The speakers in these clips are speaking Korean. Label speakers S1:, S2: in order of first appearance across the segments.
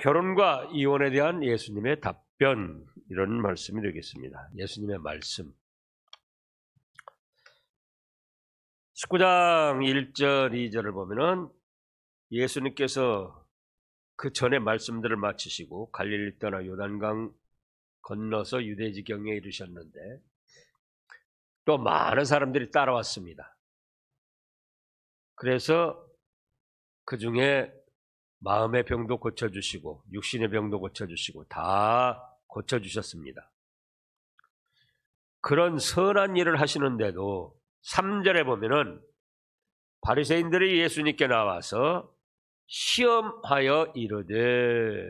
S1: 결혼과 이혼에 대한 예수님의 답변, 이런 말씀이 되겠습니다. 예수님의 말씀. 19장 1절, 2절을 보면은 예수님께서 그 전에 말씀들을 마치시고 갈릴리 떠나 요단강 건너서 유대 지경에 이르셨는데 또 많은 사람들이 따라왔습니다. 그래서 그 중에 마음의 병도 고쳐주시고 육신의 병도 고쳐주시고 다 고쳐주셨습니다. 그런 선한 일을 하시는데도 3절에 보면은 바리새인들이 예수님께 나와서 시험하여 이르되,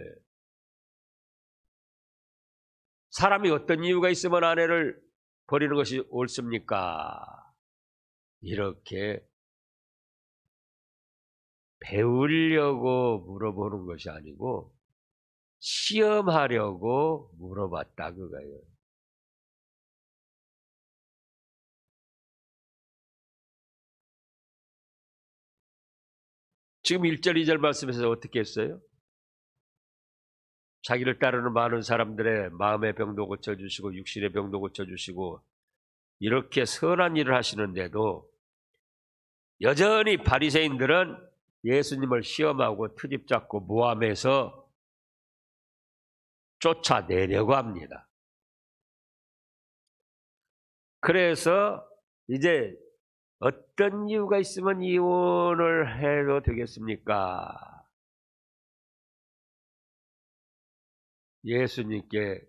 S1: 사람이 어떤 이유가 있으면 아내를 버리는 것이 옳습니까? 이렇게 배우려고 물어보는 것이 아니고 시험하려고 물어봤다 그거예요. 지금 1절, 2절 말씀에서 어떻게 했어요? 자기를 따르는 많은 사람들의 마음의 병도 고쳐주시고 육신의 병도 고쳐주시고 이렇게 선한 일을 하시는데도 여전히 바리새인들은 예수님을 시험하고 트집 잡고 모함해서 쫓아내려고 합니다. 그래서 이제 어떤 이유가 있으면 이혼을 해도 되겠습니까? 예수님께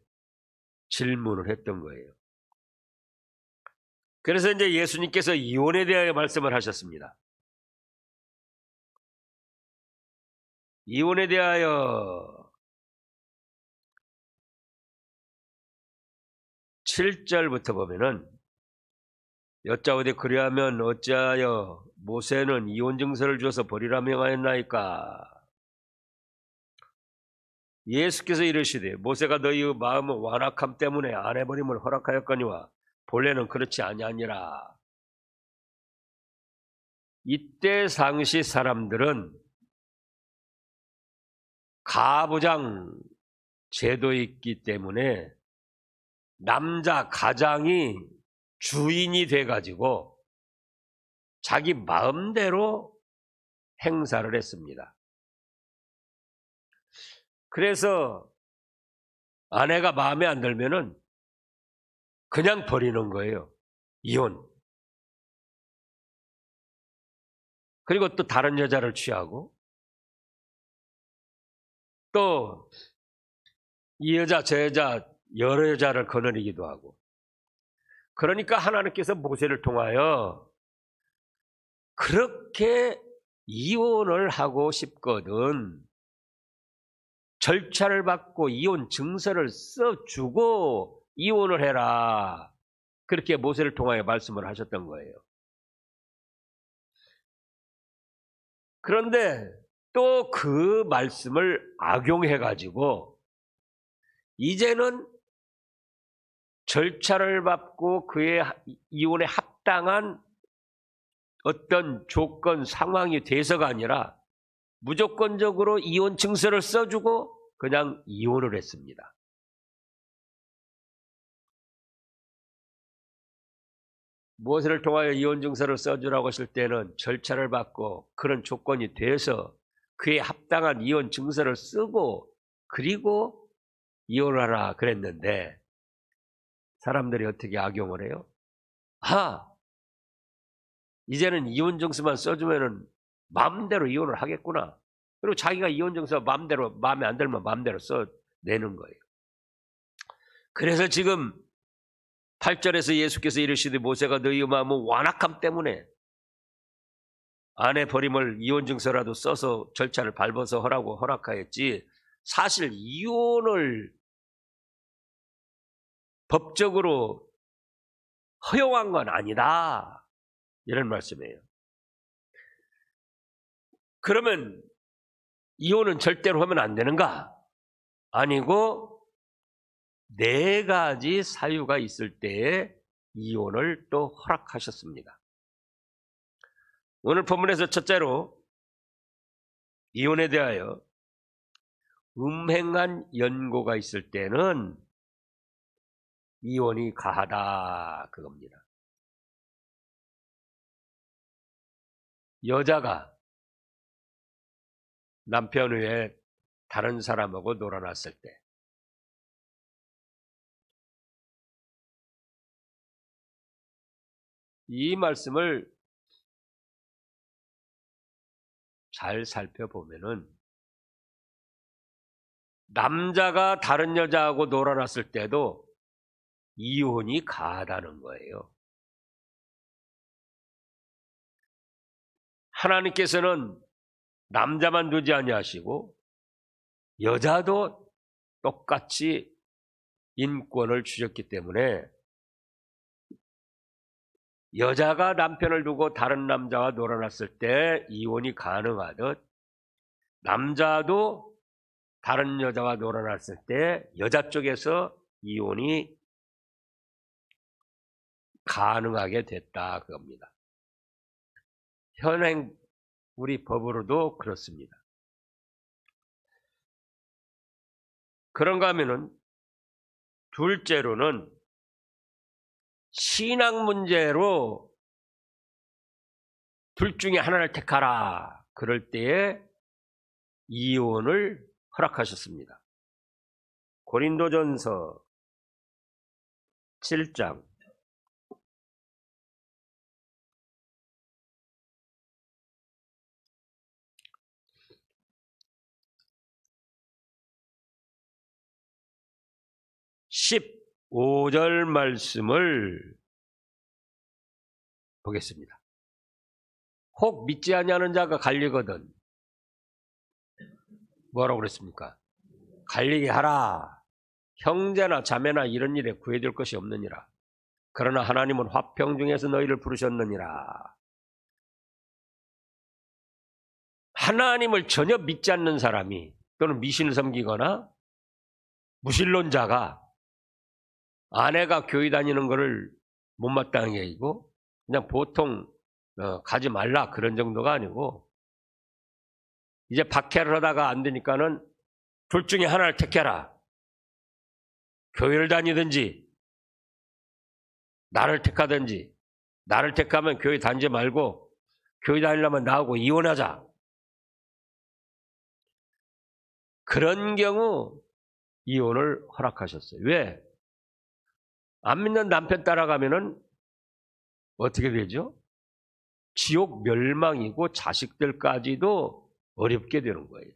S1: 질문을 했던 거예요. 그래서 이제 예수님께서 이혼에 대하여 말씀을 하셨습니다. 이혼에 대하여 7절부터 보면은 여짜오되 그리하면 어찌하여 모세는 이혼 증서를 주어서 버리라 명하였나이까? 예수께서 이르시되 모세가 너희의 마음의 완악함 때문에 아내 버림을 허락하였거니와 본래는 그렇지 아니하니라. 이때 당시 사람들은 가부장 제도였기 때문에 남자 가장이 주인이 돼가지고 자기 마음대로 행사를 했습니다. 그래서 아내가 마음에 안 들면은 그냥 버리는 거예요. 이혼. 그리고 또 다른 여자를 취하고 또 이 여자 저 여자 여러 여자를 거느리기도 하고. 그러니까 하나님께서 모세를 통하여 그렇게 이혼을 하고 싶거든 절차를 받고 이혼 증서를 써주고 이혼을 해라. 그렇게 모세를 통하여 말씀을 하셨던 거예요. 그런데 또 그 말씀을 악용해가지고 이제는 절차를 밟고 그의 이혼에 합당한 어떤 조건, 상황이 돼서가 아니라 무조건적으로 이혼 증서를 써주고 그냥 이혼을 했습니다. 모세를 통하여 이혼 증서를 써주라고 하실 때는 절차를 밟고 그런 조건이 돼서 그에 합당한 이혼 증서를 쓰고 그리고 이혼을 하라 그랬는데 사람들이 어떻게 악용을 해요? 이제는 이혼 증서만 써주면은 마음대로 이혼을 하겠구나. 그리고 자기가 이혼 증서 마음대로 마음에 안 들면 마음대로 써내는 거예요. 그래서 지금 8절에서 예수께서 이르시되 모세가 너희의 마음은 완악함 때문에 아내 버림을 이혼 증서라도 써서 절차를 밟아서 하라고 허락하였지 사실 이혼을 법적으로 허용한 건 아니다. 이런 말씀이에요. 그러면 이혼은 절대로 하면 안 되는가? 아니고 4가지 사유가 있을 때에 이혼을 또 허락하셨습니다. 오늘 본문에서 첫째로 이혼에 대하여 음행한 연고가 있을 때는 이혼이 가하다 그겁니다. 여자가 남편 외에 다른 사람하고 놀아났을 때 이 말씀을 잘 살펴보면은 남자가 다른 여자하고 놀아났을 때도 이혼이 가하다는 거예요. 하나님께서는 남자만 두지 아니하시고 여자도 똑같이 인권을 주셨기 때문에 여자가 남편을 두고 다른 남자와 놀아났을 때 이혼이 가능하듯 남자도 다른 여자와 놀아났을 때 여자 쪽에서 이혼이 가능하게 됐다 그겁니다. 현행 우리 법으로도 그렇습니다. 그런가 하면은 둘째로는 신앙 문제로 둘 중에 하나를 택하라 그럴 때에 이혼을 허락하셨습니다. 고린도전서 7장 15절 말씀을 보겠습니다. 혹 믿지 아니하는 자가 갈리거든 뭐라고 그랬습니까? 갈리게 하라. 형제나 자매나 이런 일에 구애될 것이 없느니라. 그러나 하나님은 화평 중에서 너희를 부르셨느니라. 하나님을 전혀 믿지 않는 사람이 또는 미신을 섬기거나 무신론자가 아내가 교회 다니는 것을 못마땅하게 여기고 그냥 보통 가지 말라 그런 정도가 아니고 이제 박해를 하다가 안 되니까는 둘 중에 하나를 택해라. 교회를 다니든지 나를 택하든지 나를 택하면 교회 다니지 말고 교회 다니려면 나하고 이혼하자. 그런 경우 이혼을 허락하셨어요. 왜? 안 믿는 남편 따라가면은 어떻게 되죠? 지옥 멸망이고 자식들까지도 어렵게 되는 거예요.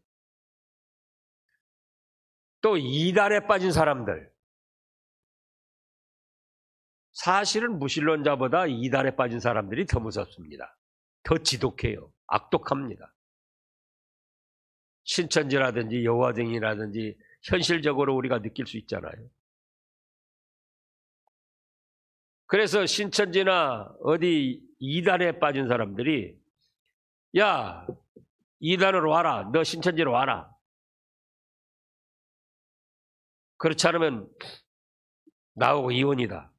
S1: 또 이단에 빠진 사람들. 사실은 무신론자보다 이단에 빠진 사람들이 더 무섭습니다. 더 지독해요. 악독합니다. 신천지라든지 여호와증인이라든지 현실적으로 우리가 느낄 수 있잖아요. 그래서 신천지나 어디 이단에 빠진 사람들이 야 이단으로 와라. 너 신천지로 와라. 그렇지 않으면 나하고 이혼이다.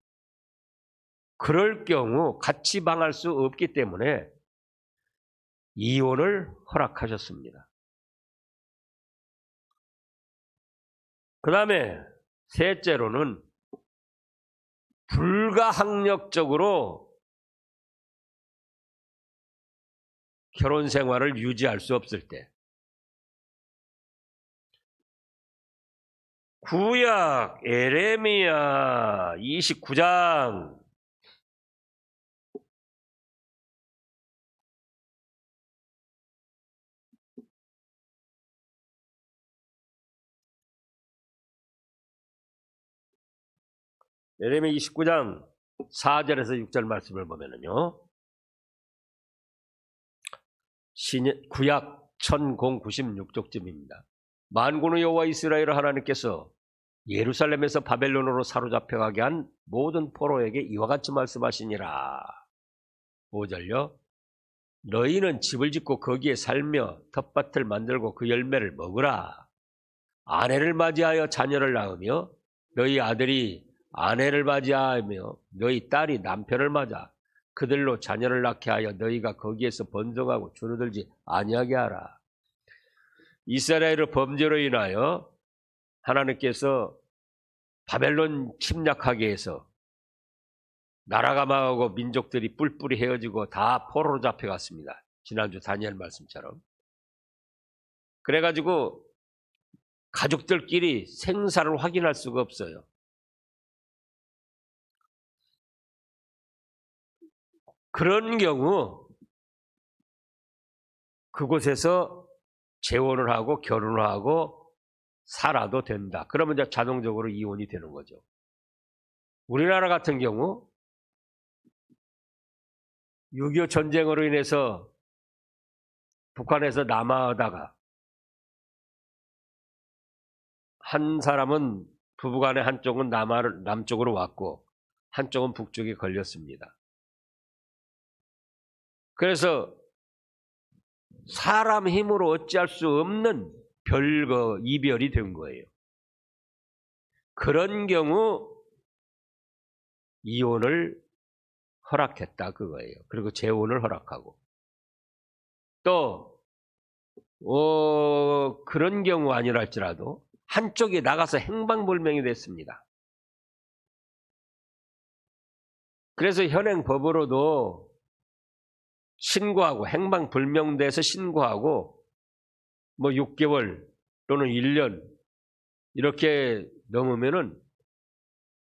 S1: 그럴 경우 같이 방할 수 없기 때문에 이혼을 허락하셨습니다. 그 다음에 셋째로는 불가항력적으로 결혼 생활을 유지할 수 없을 때 구약 에레미야 29장 에레미야 29장 4절에서 6절 말씀을 보면은요. 구약 1096쪽쯤입니다. 만군의 여호와 이스라엘 하나님께서 예루살렘에서 바벨론으로 사로잡혀가게 한 모든 포로에게 이와 같이 말씀하시니라. 5절요. 너희는 집을 짓고 거기에 살며 텃밭을 만들고 그 열매를 먹으라. 아내를 맞이하여 자녀를 낳으며 너희 아들이 아내를 맞이하며 너희 딸이 남편을 맞아 그들로 자녀를 낳게 하여 너희가 거기에서 번성하고 주nu들지 아니하게 하라. 이스라엘의 범죄로 인하여 하나님께서 바벨론 침략하게 해서 나라가 망하고 민족들이 뿔뿔이 헤어지고 다 포로로 잡혀갔습니다. 지난주 다니엘 말씀처럼. 그래가지고 가족들끼리 생사를 확인할 수가 없어요. 그런 경우 그곳에서 재혼을 하고 결혼을 하고 살아도 된다. 그러면 이제 자동적으로 이혼이 되는 거죠. 우리나라 같은 경우 6.25 전쟁으로 인해서 북한에서 남하하다가 한 사람은 부부간에 한쪽은 남쪽으로 왔고 한쪽은 북쪽에 걸렸습니다. 그래서 사람 힘으로 어찌할 수 없는 별거 이별이 된 거예요. 그런 경우 이혼을 허락했다 그거예요. 그리고 재혼을 허락하고 또 그런 경우 아니라 할지라도 한쪽이 나가서 행방불명이 됐습니다. 그래서 현행 법으로도 신고하고 행방불명돼서 신고하고 뭐 6개월 또는 1년 이렇게 넘으면은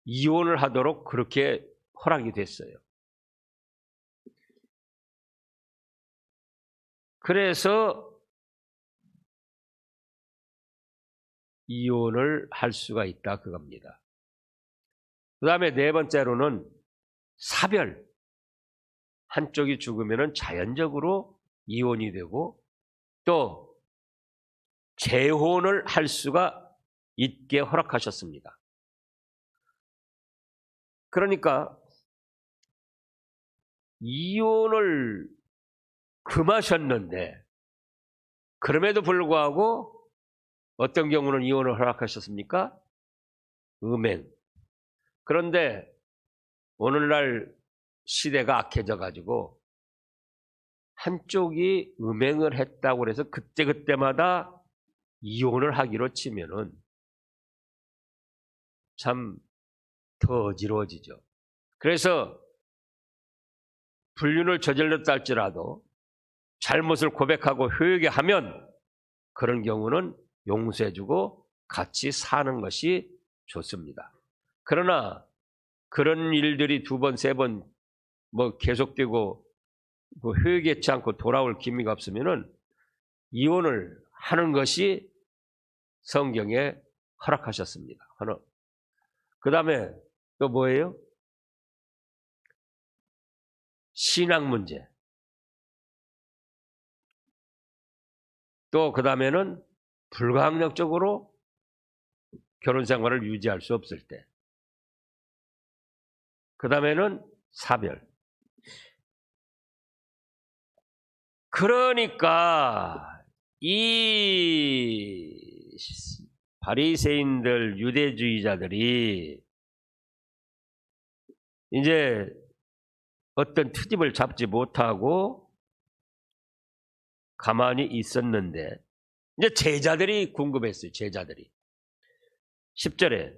S1: 이혼을 하도록 그렇게 허락이 됐어요. 그래서 이혼을 할 수가 있다 그겁니다. 그 다음에 네 번째로는 사별. 한쪽이 죽으면 자연적으로 이혼이 되고 또 재혼을 할 수가 있게 허락하셨습니다. 그러니까 이혼을 금하셨는데 그럼에도 불구하고 어떤 경우는 이혼을 허락하셨습니까? 음행. 그런데 오늘날 시대가 악해져 가지고 한쪽이 음행을 했다고 해서 그때그때마다 이혼을 하기로 치면은 참 더 어지러워지죠. 그래서 불륜을 저질렀다 할지라도 잘못을 고백하고 회개하면 그런 경우는 용서해주고 같이 사는 것이 좋습니다. 그러나 그런 일들이 두 번, 세 번 뭐 계속되고 회개치 않고 돌아올 기미가 없으면은 이혼을 하는 것이 성경에 허락하셨습니다. 하나. 그 다음에 또 뭐예요? 신앙 문제. 또 그 다음에는 불가항력적으로 결혼 생활을 유지할 수 없을 때. 그 다음에는 사별. 그러니까 이 바리새인들 유대주의자들이 이제 어떤 트집을 잡지 못하고 가만히 있었는데 이제 제자들이 궁금했어요. 제자들이 10절에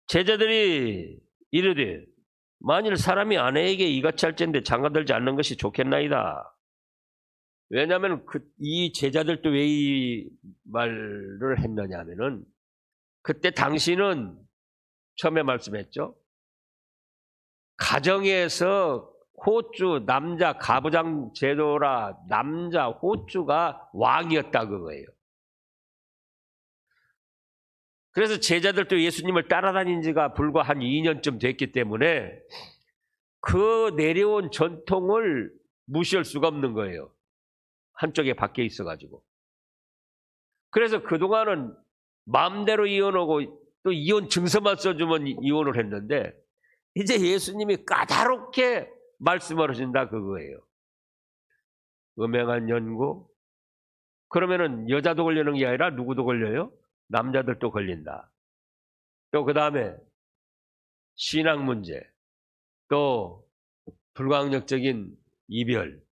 S1: 제자들이 이르되 만일 사람이 아내에게 이같이 할지인데 장가들지 않는 것이 좋겠나이다. 왜냐하면 이 제자들도 왜 이 말을 했느냐 하면은 그때 당신은 처음에 말씀했죠. 가정에서 호주 남자 가부장 제도라 남자 호주가 왕이었다 그거예요. 그래서 제자들도 예수님을 따라다닌 지가 불과 한 2년쯤 됐기 때문에 그 내려온 전통을 무시할 수가 없는 거예요. 한쪽에 밖에 있어가지고. 그래서 그동안은 마음대로 이혼하고 또 이혼 증서만 써주면 이혼을 했는데 이제 예수님이 까다롭게 말씀을 하신다 그거예요. 음행한 연고. 그러면은 여자도 걸리는 게 아니라 누구도 걸려요? 남자들도 걸린다. 또 그 다음에 신앙 문제, 또 불가항력적인 이별,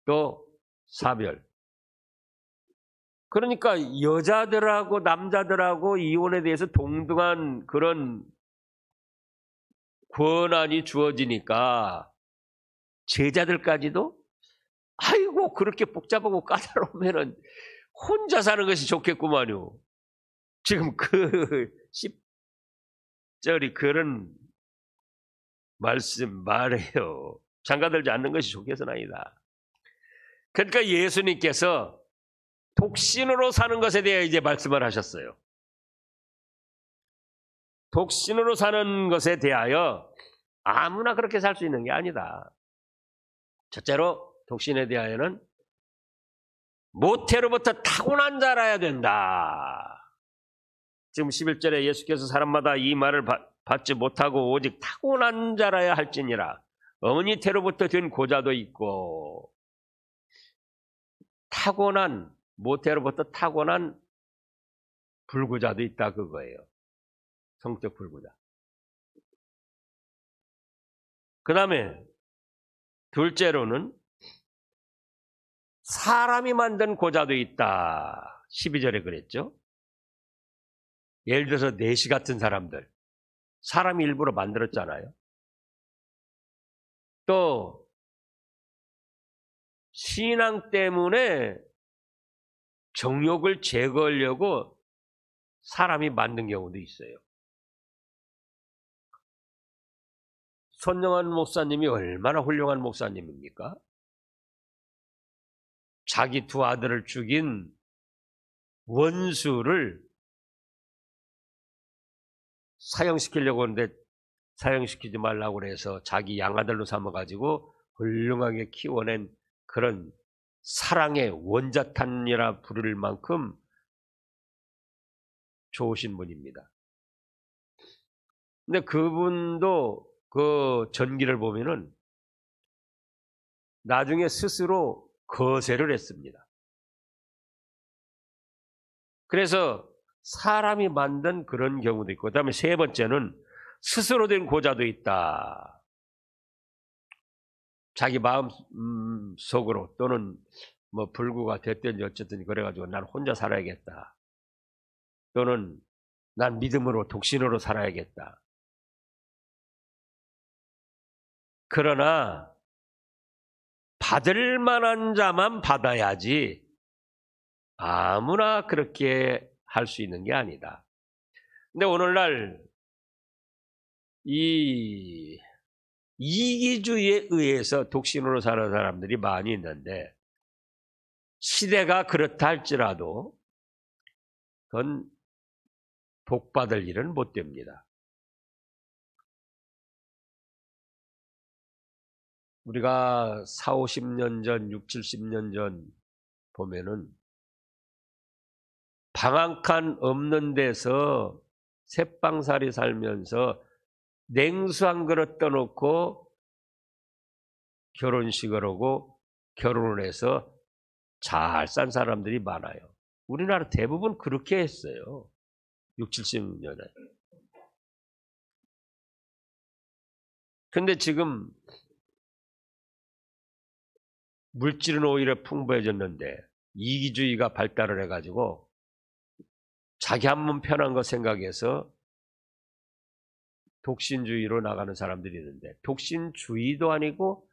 S1: 또 사별. 그러니까 여자들하고 남자들하고 이혼에 대해서 동등한 그런 권한이 주어지니까 제자들까지도 아이고 그렇게 복잡하고 까다로우면은 혼자 사는 것이 좋겠구만요. 지금 그 10절이 그런 말해요. 장가들지 않는 것이 좋겠으나이다. 그러니까 예수님께서 독신으로 사는 것에 대해 이제 말씀을 하셨어요. 독신으로 사는 것에 대하여 아무나 그렇게 살 수 있는 게 아니다. 첫째로 독신에 대하여는 모태로부터 타고난 자라야 된다. 지금 11절에 예수께서 사람마다 이 말을 받지 못하고 오직 타고난 자라야 할지니라. 어머니 태로부터 된 고자도 있고, 타고난 모태로부터 타고난 불구자도 있다 그거예요. 성적 불구자. 그 다음에 둘째로는 사람이 만든 고자도 있다. 12절에 그랬죠. 예를 들어서 내시 같은 사람들, 사람이 일부러 만들었잖아요. 또 신앙 때문에 정욕을 제거하려고 사람이 만든 경우도 있어요. 손영환 목사님이 얼마나 훌륭한 목사님입니까? 자기 두 아들을 죽인 원수를 사형시키려고 하는데 사형시키지 말라고 그래서 자기 양아들로 삼아가지고 훌륭하게 키워낸 그런 사랑의 원자탄이라 부를 만큼 좋으신 분입니다. 근데 그분도 그 전기를 보면은 나중에 스스로 거세를 했습니다. 그래서 사람이 만든 그런 경우도 있고, 그 다음에 세 번째는 스스로 된 고자도 있다. 자기 마음 속으로 또는 뭐 불구가 됐든지 어쨌든 그래가지고 난 혼자 살아야겠다. 또는 난 믿음으로 독신으로 살아야겠다. 그러나 받을 만한 자만 받아야지 아무나 그렇게 할 수 있는 게 아니다. 근데 오늘날 이 이기주의에 의해서 독신으로 사는 사람들이 많이 있는데, 시대가 그렇다 할지라도 그건 복받을 일은 못 됩니다. 우리가 4, 50년 전, 6, 70년 전 보면은 방 한 칸 없는 데서 새빵살이 살면서 냉수 한 그릇 떠놓고 결혼식을 하고 결혼을 해서 잘 산 사람들이 많아요. 우리나라 대부분 그렇게 했어요. 6, 70년에. 근데 지금 물질은 오히려 풍부해졌는데 이기주의가 발달을 해가지고 자기 한 몸 편한 거 생각해서 독신주의로 나가는 사람들이 있는데, 독신주의도 아니고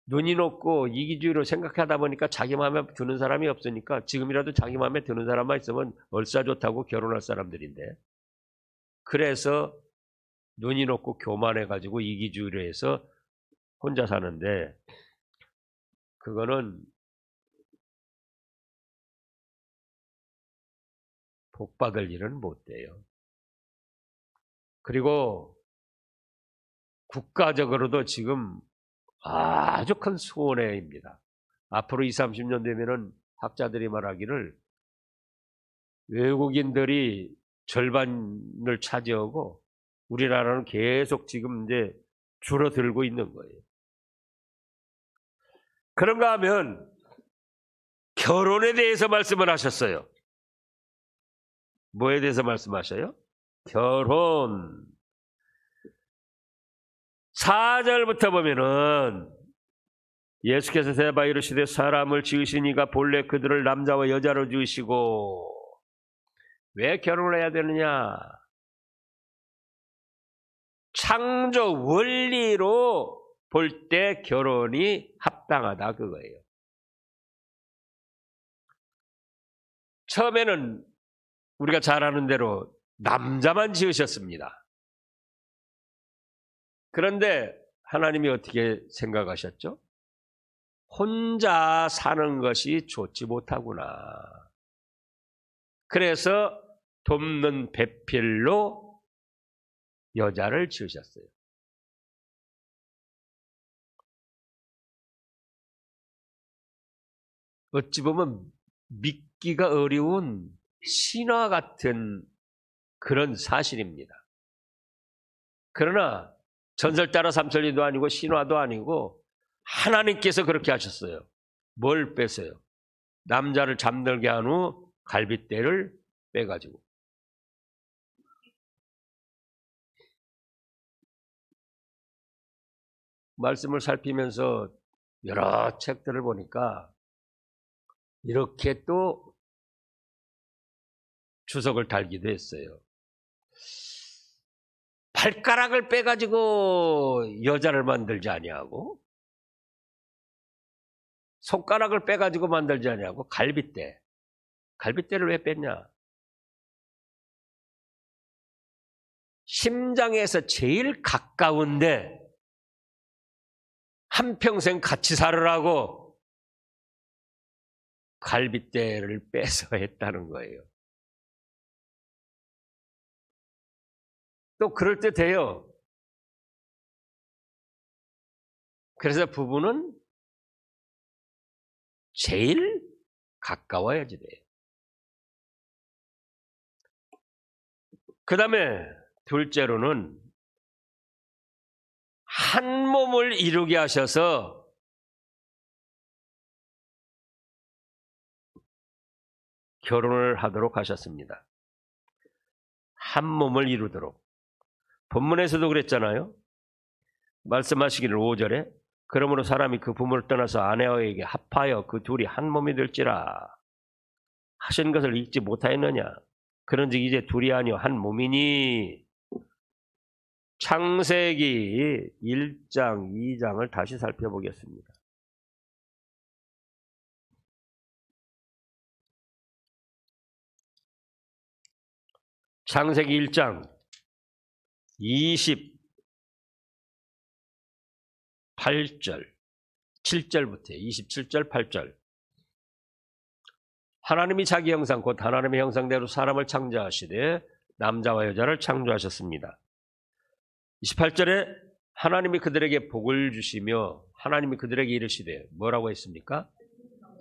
S1: 눈이 높고 이기주의로 생각하다 보니까 자기 마음에 드는 사람이 없으니까 지금이라도 자기 마음에 드는 사람만 있으면 얼싸 좋다고 결혼할 사람들인데, 그래서 눈이 높고 교만해가지고 이기주의로 해서 혼자 사는데, 그거는 복받을 일은 못 돼요. 그리고 국가적으로도 지금 아주 큰 손해입니다. 앞으로 20, 30년 되면은 학자들이 말하기를 외국인들이 절반을 차지하고 우리나라는 계속 지금 이제 줄어들고 있는 거예요. 그런가 하면 결혼에 대해서 말씀을 하셨어요. 뭐에 대해서 말씀하셔요? 결혼. 4절부터 보면은 예수께서 대답하여 이르시되 사람을 지으시니가 본래 그들을 남자와 여자로 지으시고. 왜 결혼을 해야 되느냐? 창조 원리로 볼 때 결혼이 합당하다 그거예요. 처음에는 우리가 잘 아는 대로 남자만 지으셨습니다. 그런데 하나님이 어떻게 생각하셨죠? 혼자 사는 것이 좋지 못하구나. 그래서 돕는 배필로 여자를 지으셨어요. 어찌 보면 믿기가 어려운 신화 같은 그런 사실입니다. 그러나 전설따라 삼천리도 아니고 신화도 아니고 하나님께서 그렇게 하셨어요. 뭘 뺐어요? 남자를 잠들게 한 후 갈빗대를 빼가지고. 말씀을 살피면서 여러 책들을 보니까 이렇게 또 주석을 달기도 했어요. 발가락을 빼가지고 여자를 만들지 아니하고, 손가락을 빼가지고 만들지 아니하고, 갈빗대를 왜 뺐냐? 심장에서 제일 가까운데 한평생 같이 살으라고 갈빗대를 빼서 했다는 거예요. 또 그럴듯해요. 그래서 부부는 제일 가까워야지 돼요. 그 다음에 둘째로는 한 몸을 이루게 하셔서 결혼을 하도록 하셨습니다. 한 몸을 이루도록. 본문에서도 그랬잖아요. 말씀하시기를 5절에 그러므로 사람이 그 부모를 떠나서 아내에게 합하여 그 둘이 한 몸이 될지라 하신 것을 잊지 못하였느냐. 그런즉 이제 둘이 아니요 한 몸이니. 창세기 1장 2장을 다시 살펴보겠습니다. 창세기 1장 28절 7절부터 27절 8절. 하나님이 자기 형상 곧 하나님의 형상대로 사람을 창조하시되 남자와 여자를 창조하셨습니다. 28절에 하나님이 그들에게 복을 주시며 하나님이 그들에게 이르시되 뭐라고 했습니까?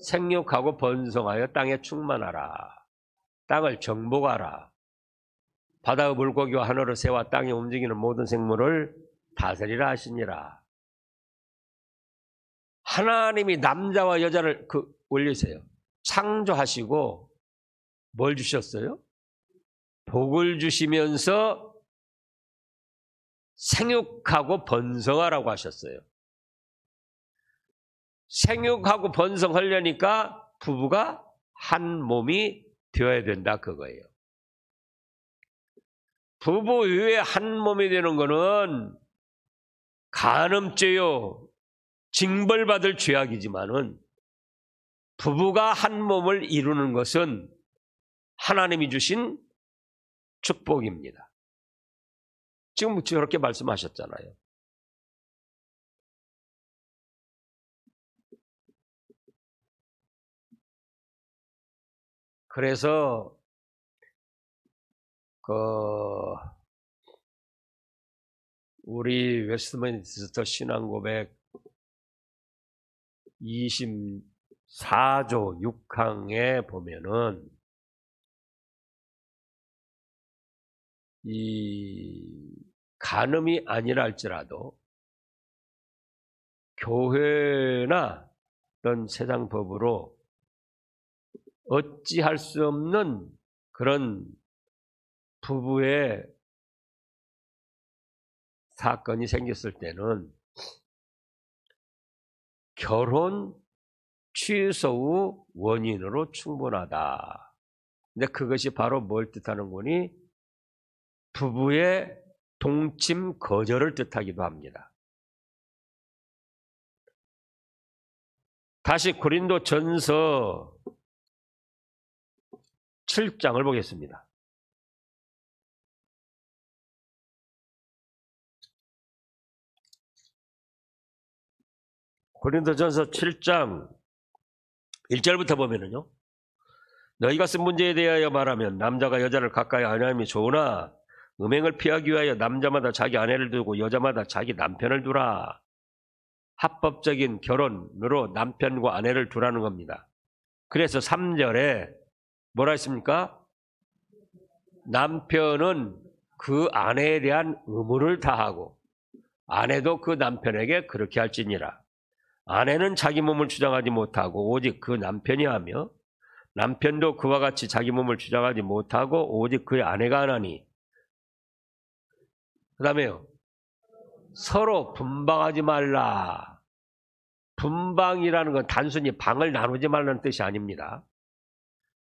S1: 생육하고 번성하여 땅에 충만하라. 땅을 정복하라. 바다의 물고기와 하늘의 새와 땅에 움직이는 모든 생물을 다스리라 하시니라. 하나님이 남자와 여자를 올리세요. 창조하시고 뭘 주셨어요? 복을 주시면서 생육하고 번성하라고 하셨어요. 생육하고 번성하려니까 부부가 한 몸이 되어야 된다 그거예요. 부부 위에 한 몸이 되는 것은 간음죄요, 징벌받을 죄악이지만은 부부가 한 몸을 이루는 것은 하나님이 주신 축복입니다. 지금 저렇게 말씀하셨잖아요. 그래서 우리 웨스트민스터 신앙고백 24조 6항에 보면은 이 간음이 아니라 할지라도 교회나 어떤 세상 법으로 어찌할 수 없는 그런 부부의 사건이 생겼을 때는 결혼 취소 후 원인으로 충분하다. 근데 그것이 바로 뭘 뜻하는 거니? 부부의 동침 거절을 뜻하기도 합니다. 다시 고린도전서 7장을 보겠습니다. 고린도전서 7장 1절부터 보면은요. 너희가 쓴 문제에 대하여 말하면 남자가 여자를 가까이 안함이 좋으나 음행을 피하기 위하여 남자마다 자기 아내를 두고 여자마다 자기 남편을 두라. 합법적인 결혼으로 남편과 아내를 두라는 겁니다. 그래서 3절에 뭐라 했습니까? 남편은 그 아내에 대한 의무를 다하고 아내도 그 남편에게 그렇게 할지니라. 아내는 자기 몸을 주장하지 못하고 오직 그 남편이 하며 남편도 그와 같이 자기 몸을 주장하지 못하고 오직 그의 아내가 하나니. 그 다음에요. 서로 분방하지 말라. 분방이라는 건 단순히 방을 나누지 말라는 뜻이 아닙니다.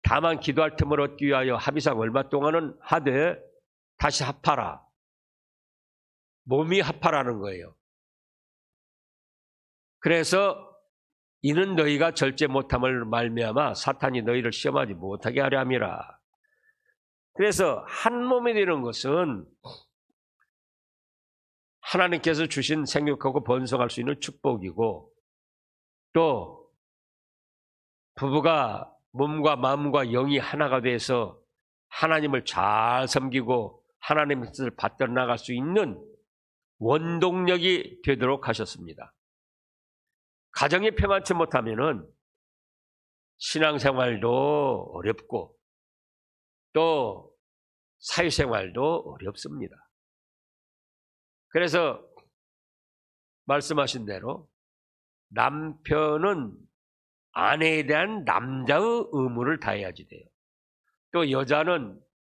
S1: 다만 기도할 틈을 얻기 위하여 합의상 얼마 동안은 하되 다시 합하라. 몸이 합하라는 거예요. 그래서 이는 너희가 절제 못함을 말미암아 사탄이 너희를 시험하지 못하게 하려 함이라. 그래서 한 몸이 되는 것은 하나님께서 주신 생육하고 번성할 수 있는 축복이고, 또 부부가 몸과 마음과 영이 하나가 돼서 하나님을 잘 섬기고 하나님의 뜻을 받들어 나갈 수 있는 원동력이 되도록 하셨습니다. 가정이 평안치 못하면은 신앙생활도 어렵고 또 사회생활도 어렵습니다. 그래서 말씀하신 대로 남편은 아내에 대한 남자의 의무를 다해야지 돼요. 또 여자는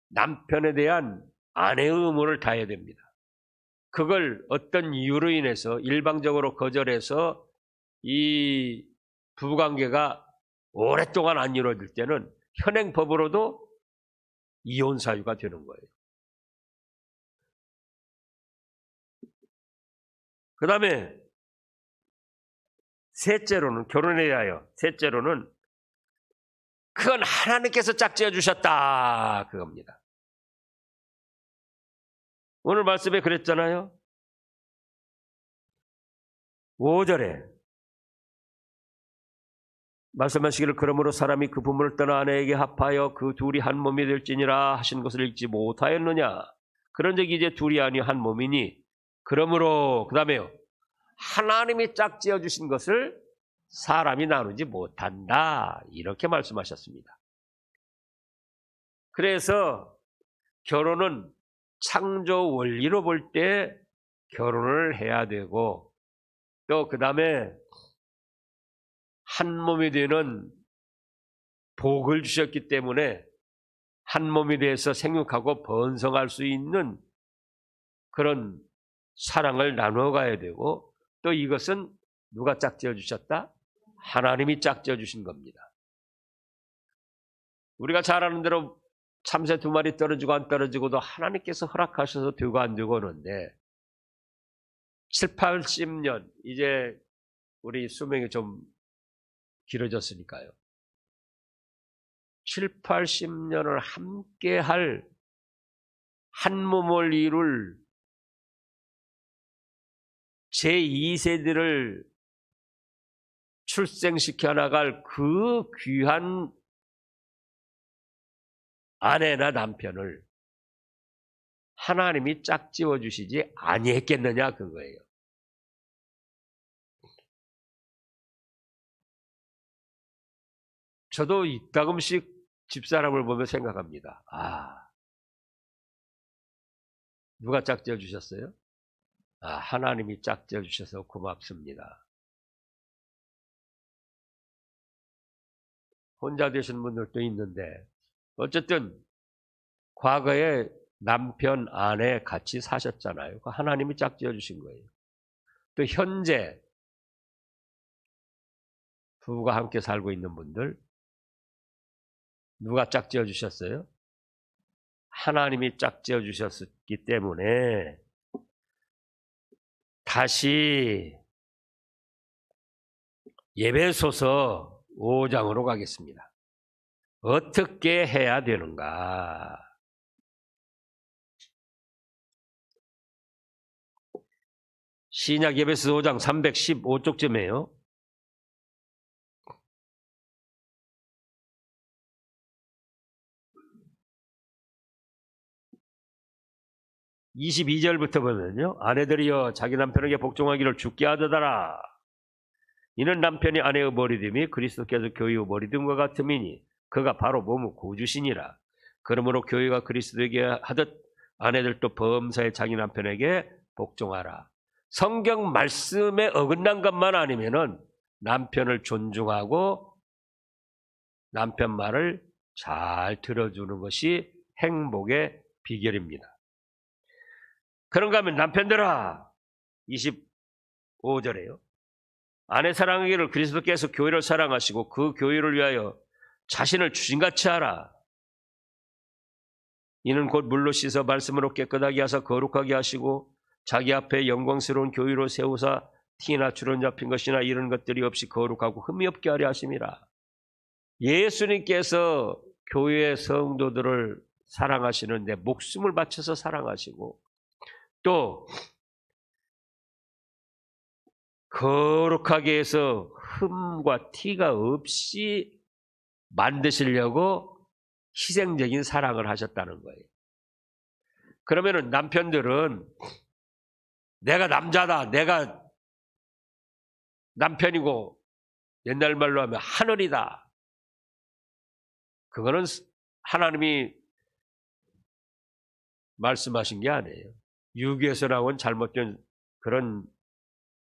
S1: 남편에 대한 아내의 의무를 다해야 됩니다. 그걸 어떤 이유로 인해서 일방적으로 거절해서 이 부부관계가 오랫동안 안 이루어질 때는 현행법으로도 이혼 사유가 되는 거예요. 그 다음에 셋째로는, 결혼에 대하여 셋째로는 그건 하나님께서 짝지어 주셨다 그겁니다. 오늘 말씀에 그랬잖아요. 5절에 말씀하시기를 그러므로 사람이 그 부모를 떠나 아내에게 합하여 그 둘이 한 몸이 될지니라 하신 것을 읽지 못하였느냐. 그런즉 이제 둘이 아니 한 몸이니 그러므로 그 다음에요. 하나님이 짝지어 주신 것을 사람이 나누지 못한다. 이렇게 말씀하셨습니다. 그래서 결혼은 창조 원리로 볼 때 결혼을 해야 되고, 또 그 다음에 한 몸이 되는 복을 주셨기 때문에 한 몸이 돼서 생육하고 번성할 수 있는 그런 사랑을 나누어 가야 되고, 또 이것은 누가 짝지어 주셨다? 하나님이 짝지어 주신 겁니다. 우리가 잘 아는 대로 참새 2마리 떨어지고 안 떨어지고도 하나님께서 허락하셔서 되고 안 되고 오는데 7, 80년, 이제 우리 수명이 좀 길어졌으니까요. 7, 80년을 함께 할 한 몸을 이룰 제2세대를 출생시켜 나갈 그 귀한 아내나 남편을 하나님이 짝지어 주시지 아니했겠느냐 그거예요. 저도 이따금씩 집사람을 보며 생각합니다. 누가 짝지어 주셨어요? 하나님이 짝지어 주셔서 고맙습니다. 혼자 되신 분들도 있는데 어쨌든 과거에 남편, 아내 같이 사셨잖아요. 하나님이 짝지어 주신 거예요. 또 현재 부부가 함께 살고 있는 분들, 누가 짝지어 주셨어요? 하나님이 짝지어 주셨기 때문에 다시 에베소서 5장으로 가겠습니다. 어떻게 해야 되는가? 신약 에베소서 5장 315쪽쯤이에요. (22절부터) 보면요, 아내들이여 자기 남편에게 복종하기를 주께 하듯하라. 이는 남편이 아내의 머리됨이 그리스도께서 교회의 머리됨과 같음이니 그가 바로 몸의 구주시니라. 그러므로 교회가 그리스도에게 하듯 아내들도 범사에 자기 남편에게 복종하라. 성경 말씀에 어긋난 것만 아니면은 남편을 존중하고 남편 말을 잘 들어주는 것이 행복의 비결입니다. 그런가 하면 남편들아, 25절에요. 아내 사랑하기를 그리스도께서 교회를 사랑하시고 그 교회를 위하여 자신을 주신같이 하라. 이는 곧 물로 씻어 말씀으로 깨끗하게 하사 거룩하게 하시고 자기 앞에 영광스러운 교회로 세우사 티나 주름 잡힌 것이나 이런 것들이 없이 거룩하고 흠이 없게 하려 하심이라. 예수님께서 교회의 성도들을 사랑하시는데 목숨을 바쳐서 사랑하시고 또 거룩하게 해서 흠과 티가 없이 만드시려고 희생적인 사랑을 하셨다는 거예요. 그러면은 남편들은 내가 남자다, 내가 남편이고 옛날 말로 하면 하늘이다. 그거는 하나님이 말씀하신 게 아니에요. 유교에서 나온 잘못된 그런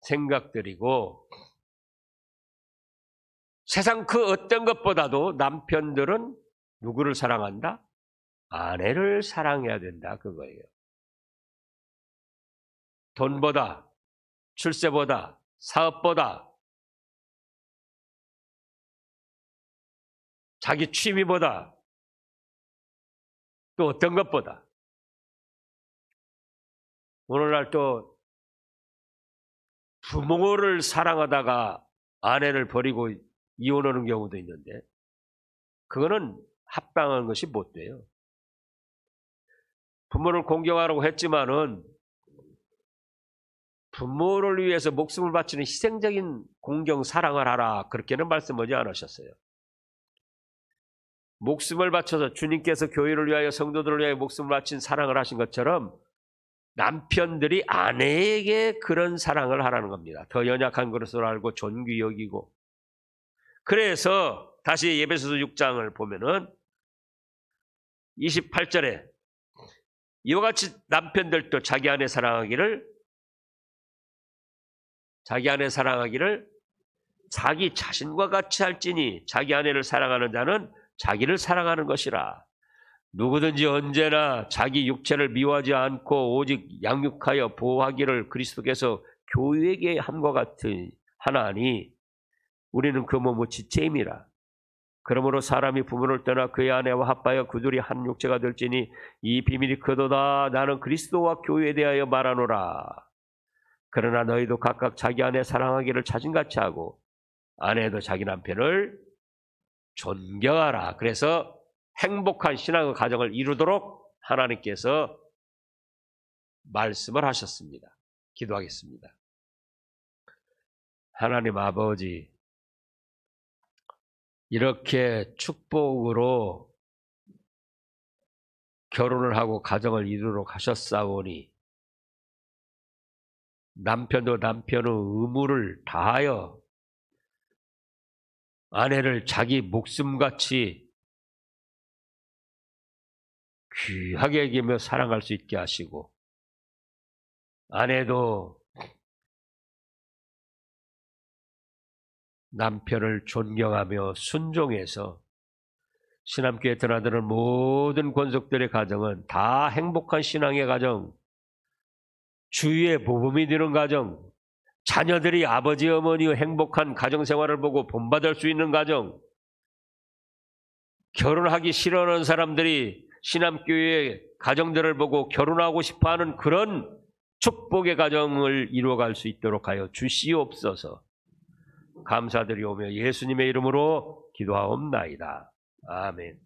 S1: 생각들이고, 세상 그 어떤 것보다도 남편들은 누구를 사랑한다? 아내를 사랑해야 된다, 그거예요. 돈보다, 출세보다, 사업보다, 자기 취미보다, 또 어떤 것보다. 오늘날 또 부모를 사랑하다가 아내를 버리고 이혼하는 경우도 있는데 그거는 합당한 것이 못 돼요. 부모를 공경하라고 했지만은 부모를 위해서 목숨을 바치는 희생적인 공경 사랑을 하라, 그렇게는 말씀하지 않으셨어요. 목숨을 바쳐서 주님께서 교회를 위하여 성도들을 위하여 목숨을 바친 사랑을 하신 것처럼 남편들이 아내에게 그런 사랑을 하라는 겁니다. 더 연약한 것으로 알고 존귀 여기고. 그래서 다시 에베소서 6장을 보면은 28절에 이와 같이 남편들도 자기 아내 사랑하기를 자기 자신과 같이 할지니 자기 아내를 사랑하는 자는 자기를 사랑하는 것이라. 누구든지 언제나 자기 육체를 미워하지 않고 오직 양육하여 보호하기를 그리스도께서 교회에게 함과 같이 하나니 우리는 그 몸의 지체임이라. 그러므로 사람이 부모를 떠나 그의 아내와 합하여 그둘이 한 육체가 될지니 이 비밀이 크도다. 나는 그리스도와 교회에 대하여 말하노라. 그러나 너희도 각각 자기 아내 사랑하기를 자신같이 하고 아내도 자기 남편을 존경하라. 그래서 행복한 신앙의 가정을 이루도록 하나님께서 말씀을 하셨습니다. 기도하겠습니다. 하나님 아버지, 이렇게 축복으로 결혼을 하고 가정을 이루도록 하셨사오니 남편도 남편의 의무를 다하여 아내를 자기 목숨같이 귀하게 여기며 사랑할 수 있게 하시고 아내도 남편을 존경하며 순종해서 신함교회 드나드는 모든 권속들의 가정은 다 행복한 신앙의 가정, 주위의 모범이 되는 가정, 자녀들이 아버지 어머니의 행복한 가정생활을 보고 본받을 수 있는 가정, 결혼하기 싫어하는 사람들이 신암교회의 가정들을 보고 결혼하고 싶어하는 그런 축복의 가정을 이루어갈 수 있도록 하여 주시옵소서. 감사드리오며 예수님의 이름으로 기도하옵나이다. 아멘.